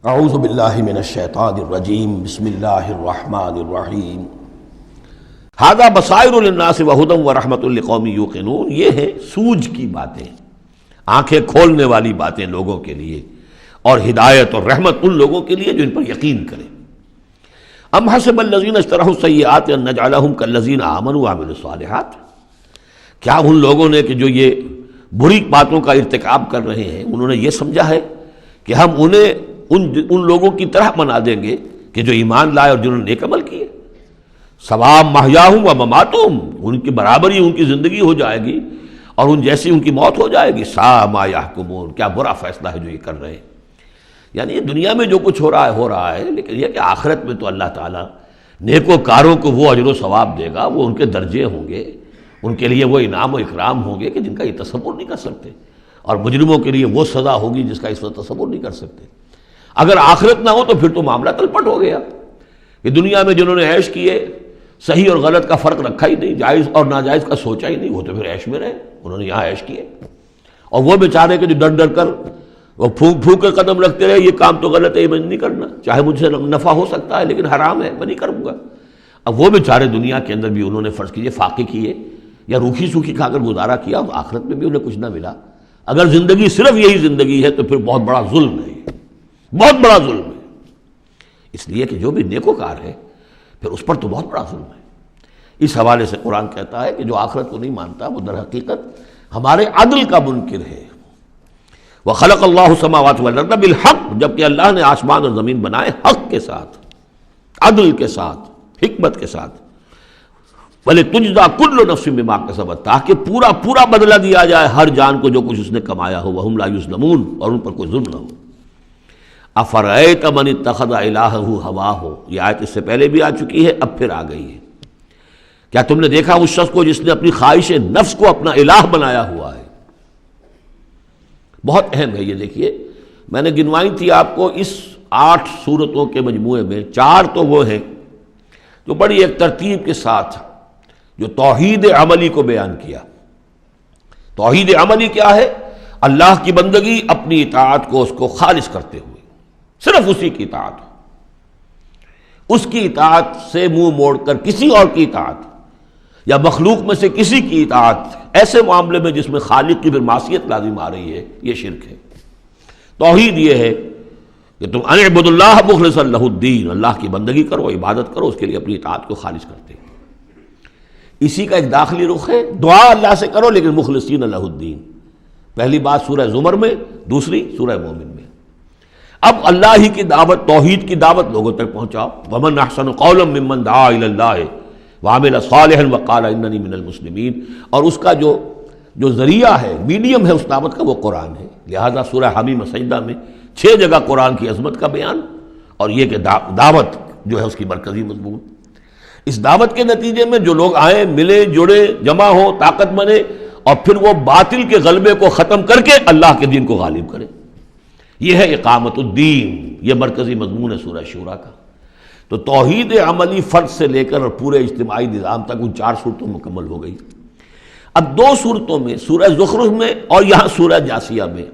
اعوذ باللہ من الشیطان الرجیم بسم اللہ الرحمن الرحیم ھذا بصائر للناس وہدی ورحمۃ لقوم یوقنون۔ یہ ہے سوجھ کی باتیں، آنکھیں کھولنے والی باتیں لوگوں کے لیے، اور ہدایت اور رحمت ان لوگوں کے لیے جو ان پر یقین کریں۔ ام حسب الذین اجترحوا السیئات ان نجعلہم کالذین آمنوا وعملوا الصالحات، کیا ان لوگوں نے کہ جو یہ بری باتوں کا ارتکاب کر رہے ہیں انہوں نے یہ سمجھا ہے کہ ہم انہیں ان لوگوں کی طرح بنا دیں گے کہ جو ایمان لائے اور جنہوں نے نیک عمل کیے؟ سواء محیاہم و مماتہم، ان کی برابری ان کی زندگی ہو جائے گی اور ان جیسی ان کی موت ہو جائے گی۔ ساء ما یحکمون، کیا برا فیصلہ ہے جو یہ کر رہے ہیں۔ یعنی یہ دنیا میں جو کچھ ہو رہا ہے، لیکن یہ کہ آخرت میں تو اللہ تعالیٰ نیکوکاروں کو وہ اجر و ثواب دے گا، وہ ان کے درجے ہوں گے، ان کے لیے وہ انعام و اکرام ہوں گے کہ جن کا یہ تصور نہیں کر سکتے، اور مجرموں کے لیے وہ سزا ہوگی جس کا اس وقت تصور نہیں کر سکتے۔ اگر آخرت نہ ہو تو پھر تو معاملہ تلپٹ ہو گیا کہ دنیا میں جنہوں نے عیش کیے، صحیح اور غلط کا فرق رکھا ہی نہیں، جائز اور ناجائز کا سوچا ہی نہیں، وہ تو پھر عیش میں رہے، انہوں نے یہاں عیش کیے۔ اور وہ بیچارے کہ جو ڈر ڈر کر وہ پھونک پھونک کے قدم رکھتے رہے، یہ کام تو غلط ہے، یہ میں نہیں کرنا، چاہے مجھ سے نفع ہو سکتا ہے لیکن حرام ہے، میں نہیں کروں گا۔ اب وہ بیچارے دنیا کے اندر بھی انہوں نے فرض کیجئے فاقے کیے یا روکھی سوکھی کھا کر گزارا کیا، تو آخرت میں بھی انہیں کچھ نہ ملا۔ اگر زندگی صرف یہی زندگی ہے تو پھر بہت بڑا ظلم ہے، بہت بڑا ظلم ہے۔ اس لیے کہ جو بھی نیکوکار ہے پھر اس پر تو بہت بڑا ظلم ہے۔ اس حوالے سے قرآن کہتا ہے کہ جو آخرت کو نہیں مانتا وہ در حقیقت ہمارے عدل کا منکر ہے۔ وَخَلَقَ اللَّهُ السَّمَاوَاتِ وَالْأَرْضَ بِالْحَقِّ، جبکہ اللہ نے آسمان اور زمین بنائے حق کے ساتھ، عدل کے ساتھ، حکمت کے ساتھ۔ وَلِتُجْزَىٰ كُلُّ نَفْسٍ بِمَا كَسَبَتْ، تاکہ پورا بدلہ دیا جائے ہر جان کو جو کچھ اس نے کمایا ہو، وَهُمْ لَا يُظْلَمُونَ، اور ان پر کوئی ظلم نہ ہو۔ أَفَرَأَيْتَ مَنِ اتَّخَذَ إِلَٰهَهُ هَوَاهُ، یہ آیت اس سے پہلے بھی آ چکی ہے، اب پھر آ گئی ہے۔ کیا تم نے دیکھا اس شخص کو جس نے اپنی خواہش نفس کو اپنا الہ بنایا ہوا ہے؟ بہت اہم ہے یہ۔ دیکھیے میں نے گنوائی تھی آپ کو اس 8 صورتوں کے مجموعے میں 4 تو وہ ہیں جو بڑی ایک ترتیب کے ساتھ جو توحید عملی کو بیان کیا۔ توحید عملی کیا ہے؟ اللہ کی بندگی، اپنی اطاعت کو اس کو خالص کرتے ہوئے، صرف اسی کی اطاعت، اس کی اطاعت سے منہ موڑ کر کسی اور کی اطاعت یا مخلوق میں سے کسی کی اطاعت ایسے معاملے میں جس میں خالق کی پھر معصیت لازم آ رہی ہے، یہ شرک ہے۔ توحید یہ ہے کہ تم ان اعبدوا اللہ مخلصا لہ الدین، اللہ کی بندگی کرو، عبادت کرو، اس کے لیے اپنی اطاعت کو خالص کرتے ہیں۔ اسی کا ایک داخلی رخ ہے، دعا اللہ سے کرو لیکن مخلصین لہ الدین۔ پہلی بات سورہ زمر میں، دوسری سورہ مومن میں۔ اب اللہ ہی کی دعوت، توحید کی دعوت لوگوں تک پہنچاؤ۔ ومن احسن قولا ممن دعا الی اللہ وعمل صالحا وقال اننی من المسلمین، اور اس کا جو ذریعہ ہے، میڈیم ہے اس دعوت کا، وہ قرآن ہے۔ لہذا سورہ حمیم سجدہ میں 6 جگہ قرآن کی عظمت کا بیان، اور یہ کہ دعوت جو ہے اس کی مرکزی مضمون۔ اس دعوت کے نتیجے میں جو لوگ آئیں، ملے، جڑے، جمع ہو، طاقت بنے، اور پھر وہ باطل کے غلبے کو ختم کر کے اللہ کے دین کو غالب کرے، یہ ہے اقامت الدین، یہ مرکزی مضمون ہے سورہ شورى کا۔ تو توحید عملی فرد سے لے کر اور پورے اجتماعی نظام تک ان 4 صورتوں مکمل ہو گئی۔ اب 2 صورتوں میں، سورہ زخرف میں اور یہاں سورہ جاثیہ میں،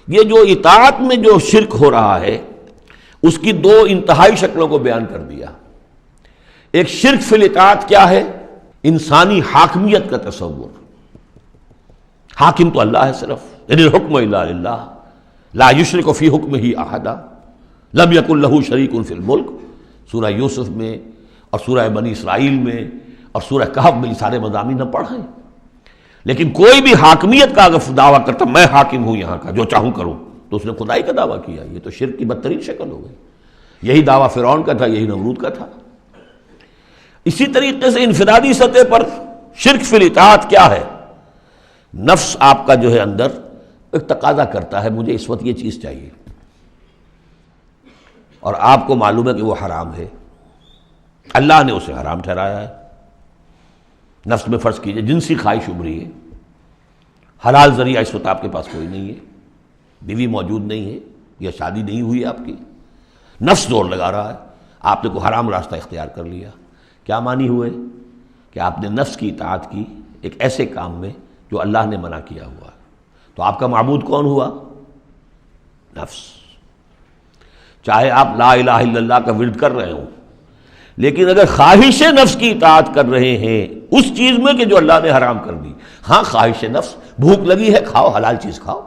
یہ جو اطاعت میں جو شرک ہو رہا ہے اس کی 2 انتہائی شکلوں کو بیان کر دیا۔ ایک شرک فی الاطاعت کیا ہے؟ انسانی حاکمیت کا تصور، حاکم تو اللہ ہے صرف، یعنی الحکم الا للہ لا یشرک فی حکمہ احدا لم یکن لہ شریک فی الملک، سورہ یوسف میں اور سورہ بنی اسرائیل میں اور سورہ کہف میں یہ سارے مضامین ہم پڑھ رہے ہیں۔ لیکن کوئی بھی حاکمیت کا اگر دعویٰ کرتا میں حاکم ہوں یہاں کا، جو چاہوں کروں، تو اس نے خدائی کا دعویٰ کیا، یہ تو شرک کی بدترین شکل ہو گئی۔ یہی دعویٰ فرعون کا تھا، یہی نمرود کا تھا۔ اسی طریقے سے انفرادی سطح پر شرک فی الاطاعت کیا ہے؟ نفس آپ کا جو ہے اندر ایک تقاضا کرتا ہے مجھے اس وقت یہ چیز چاہیے، اور آپ کو معلوم ہے کہ وہ حرام ہے، اللہ نے اسے حرام ٹھہرایا ہے۔ نفس میں فرض کیجئے جنسی خواہش ابھری ہے، حلال ذریعہ اس وقت آپ کے پاس کوئی نہیں ہے، بیوی موجود نہیں ہے یا شادی نہیں ہوئی ہے آپ کی، نفس زور لگا رہا ہے، آپ نے کوئی حرام راستہ اختیار کر لیا۔ کیا معنی ہوئے؟ کہ آپ نے نفس کی اطاعت کی ایک ایسے کام میں جو اللہ نے منع کیا ہوا ہے۔ تو آپ کا معبود کون ہوا؟ نفس۔ چاہے آپ لا الہ الا اللہ کا ورد کر رہے ہوں، لیکن اگر خواہش نفس کی اطاعت کر رہے ہیں اس چیز میں کہ جو اللہ نے حرام کر دی، ہاں خواہش نفس، بھوک لگی ہے کھاؤ، حلال چیز کھاؤ،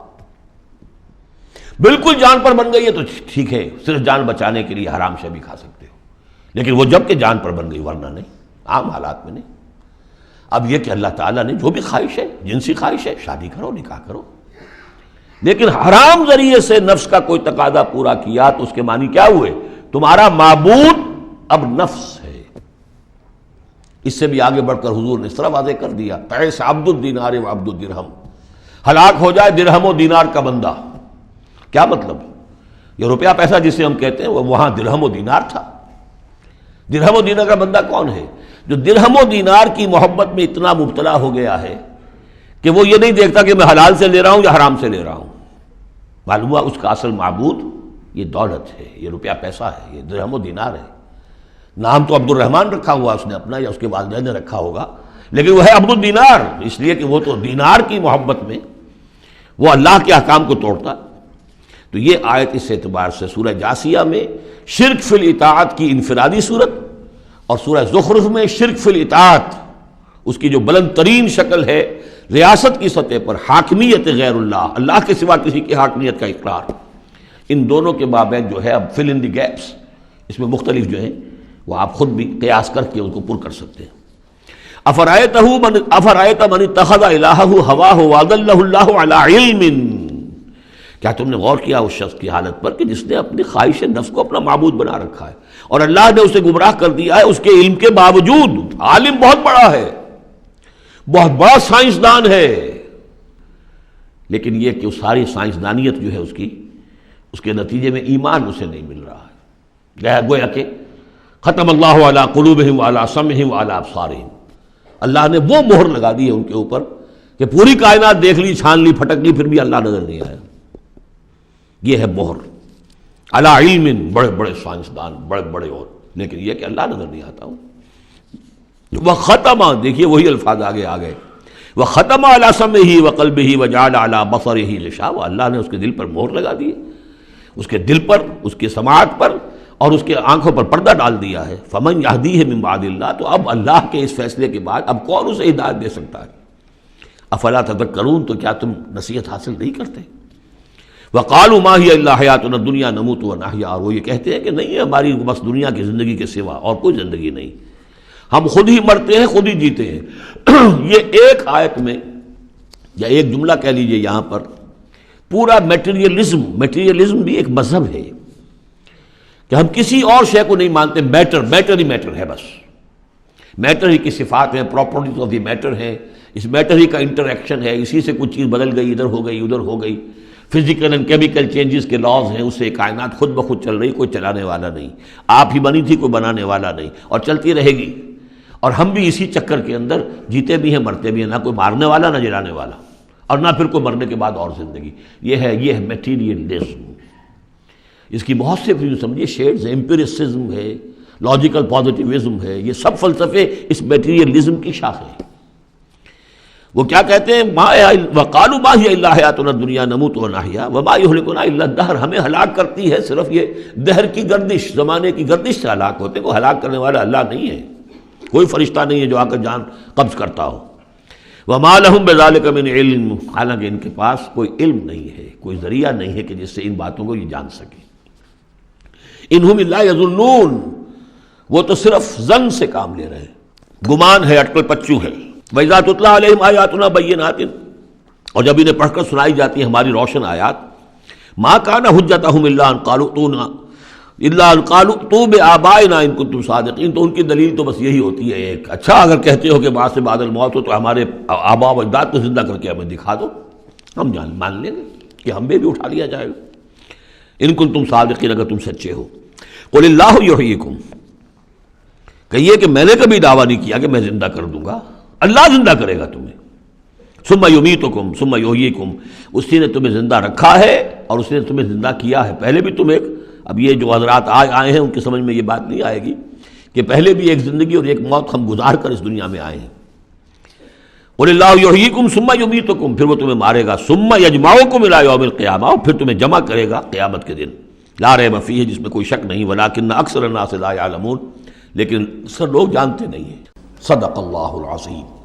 بالکل جان پر بن گئی ہے تو ٹھیک ہے، صرف جان بچانے کے لیے حرام شے بھی کھا سکتے ہو، لیکن وہ جب کہ جان پر بن گئی، ورنہ نہیں، عام حالات میں نہیں۔ اب یہ کہ اللہ تعالیٰ نے جو بھی خواہش ہے، جنسی خواہش ہے، شادی کرو، نکاح کرو، لیکن حرام ذریعے سے نفس کا کوئی تقاضا پورا کیا تو اس کے معنی کیا ہوئے؟ تمہارا معبود اب نفس ہے۔ اس سے بھی آگے بڑھ کر حضور نے اس طرح واضح کر دیا، تعس عبد الدینار و عبد الدرہم، ہلاک ہو جائے درہم و دینار کا بندہ۔ کیا مطلب؟ یہ روپیہ پیسہ جسے ہم کہتے ہیں وہ وہاں درہم و دینار تھا۔ درہم و دینار کا بندہ کون ہے؟ جو درہم و دینار کی محبت میں اتنا مبتلا ہو گیا ہے کہ وہ یہ نہیں دیکھتا کہ میں حلال سے لے رہا ہوں یا حرام سے لے رہا ہوں۔ معلوم ہوا اس کا اصل معبود یہ دولت ہے، یہ روپیہ پیسہ ہے، یہ درہم و دینار ہے۔ نام تو عبد الرحمن رکھا ہوا اس نے اپنا، یا اس کے والدین نے رکھا ہوگا، لیکن وہ ہے عبد الدینار، اس لیے کہ وہ تو دینار کی محبت میں وہ اللہ کے احکام کو توڑتا۔ تو یہ آیت اس اعتبار سے سورہ جاسیہ میں شرک فی الاطاعت کی انفرادی صورت، اور سورہ زخرف میں شرک فی الاطاعت اس کی جو بلند ترین شکل ہے ریاست کی سطح پر، حاکمیت غیر اللہ، اللہ کے سوا کسی کی حاکمیت کا اقرار، ان دونوں کے مابین جو ہے اب فل ان دی گیپس اس میں مختلف جو ہیں وہ آپ خود بھی قیاس کر کے ان کو پر کر سکتے ہیں۔ افرأیت من اتخذ الہہ ہواہ واضلہ اللہ علی علم، کیا تم نے غور کیا اس شخص کی حالت پر کہ جس نے اپنی خواہش نفس کو اپنا معبود بنا رکھا ہے، اور اللہ نے اسے گمراہ کر دیا ہے اس کے علم کے باوجود۔ عالم بہت بڑا ہے، بہت بڑا سائنسدان ہے، لیکن یہ کہ ساری سائنسدانیت جو ہے اس کے نتیجے میں ایمان اسے نہیں مل رہا ہے۔ گویا کہ ختم اللہ علی قلوبہم وعلی سمعہم وعلی ابصارہم، اللہ نے وہ مہر لگا دی ہے ان کے اوپر کہ پوری کائنات دیکھ لی، چھان لی، پھٹک لی، پھر بھی اللہ نظر نہیں آیا۔ یہ ہے مہر علی علم، بڑے بڑے سائنسدان، بڑے بڑے، اور لیکن یہ کہ اللہ نظر نہیں آتا ہوں۔ وختم، دیکھیے وہی الفاظ آگے آ گئے، وختم علی سمعہ وقلبہ وجعل علی بصرہ غشاوہ، اللہ نے اس کے دل پر مہر لگا دی، اس کے دل پر، اس کی سماعت پر اور اس کے آنکھوں پر پردہ ڈال دیا ہے۔ فمن یہدیہ من بعد اللہ، تو اب اللہ کے اس فیصلے کے بعد اب کون اسے ہدایت دے سکتا ہے؟ افلا تذکرون، تو کیا تم نصیحت حاصل نہیں کرتے؟ وقالوا ما هي الا حیاتنا الدنیا نموت ونحیا، اور وہ یہ کہتے ہیں کہ نہیں ہے ہماری بس دنیا کی زندگی کے سوا اور کوئی زندگی نہیں، ہم خود ہی مرتے ہیں خود ہی جیتے ہیں۔ یہ ایک آیت میں یا ایک جملہ کہہ لیجئے یہاں پر پورا میٹیریلزم بھی ایک مذہب ہے کہ ہم کسی اور شے کو نہیں مانتے، میٹر ہی میٹر ہے، بس میٹر ہی کی صفات ہیں، پراپرٹیز آف دی میٹر ہیں، اس میٹر ہی کا انٹریکشن ہے، اسی سے کچھ چیز بدل گئی، ادھر ہو گئی ادھر ہو گئی، فزیکل اینڈ کیمیکل چینجز کے لاز ہیں، اس سے کائنات خود بخود چل رہی، کوئی چلانے والا نہیں، آپ ہی بنی تھی کوئی بنانے والا نہیں، اور چلتی رہے گی، اور ہم بھی اسی چکر کے اندر جیتے بھی ہیں مرتے بھی ہیں، نہ کوئی مارنے والا نہ جلانے والا، اور نہ پھر کوئی مرنے کے بعد اور زندگی۔ یہ ہے میٹیریلزم، اس کی بہت سے پھر سمجھیے شیڈز ہیں، ایمپیریسزم ہے، لاجیکل پازیٹیوزم ہے، یہ سب فلسفے اس میٹیریلزم کی شاخیں ہیں۔ وہ کیا کہتے ہیں؟ وقالوا ما هي الا حیاتنا الدنیا نموت ونحیا وما یہلکنا الا الدہر، ہمیں ہلاک کرتی ہے صرف یہ دہر کی گردش، زمانے کی گردش سے ہلاک ہوتے، کوئی ہلاک کرنے والا اللہ نہیں ہے، کوئی فرشتہ نہیں ہے جو آ کر جان قبض کرتا ہو۔ وما لهم بذلک من علم، حالانکہ ان کے پاس کوئی علم نہیں ہے، کوئی ذریعہ نہیں ہے کہ جس سے ان باتوں کو یہ جان سکے۔ انہم الا یظنون، وہ تو صرف ظن سے کام لے رہے ہیں، گمان ہے، اٹکل پچو ہے۔ وَإِذَا تُتْلَىٰ عَلَيْهِمْ آيَاتُنَا بَيِّنَاتٍ، اور جب انہیں پڑھ کر سنائی جاتی ہیں ہماری روشن آیات، مَا كَانَ حُجَّتُهُمْ إِلَّا أَن قَالُوا ائْتُوا بِآبَائِنَا إِن كُنتُمْ صَادِقِينَ، تو ان کی دلیل تو بس یہی ہوتی ہے ایک، اچھا اگر کہتے ہو کہ بعد سے بعد الموت ہو تو ہمارے آباء و اجداد کو زندہ کر کے ہمیں دکھا دو، ہم مان لیں گے کہ ہم بھی اٹھا لیا جائے گا، ان کنتم صادقین، اگر تم سچے ہو۔ قُلِ اللَّهُ يُحْيِيكُمْ، کہیے کہ میں نے کبھی دعویٰ نہیں کیا کہ میں زندہ کر دوں گا، اللہ زندہ کرے گا تمہیں۔ ثم یمیتکم ثم یحییکم، اسی نے تمہیں زندہ رکھا ہے اور اس نے تمہیں زندہ کیا ہے، پہلے بھی تم ایک، اب یہ جو حضرات آج آئے ہیں ان کی سمجھ میں یہ بات نہیں آئے گی کہ پہلے بھی ایک زندگی اور ایک موت ہم گزار کر اس دنیا میں آئے ہیں۔ قل اللہ یحییکم ثم یمیتکم، پھر وہ تمہیں مارے گا، ثم یجمعکم الی یوم القیامہ، اور پھر تمہیں جمع کرے گا قیامت کے دن۔ لا ریب فیہ جس میں کوئی شک نہیں، ولکن اکثر الناس لا یعلمون لیکن اکثر لوگ جانتے نہیں ہیں۔ صدق اللہ العظیم۔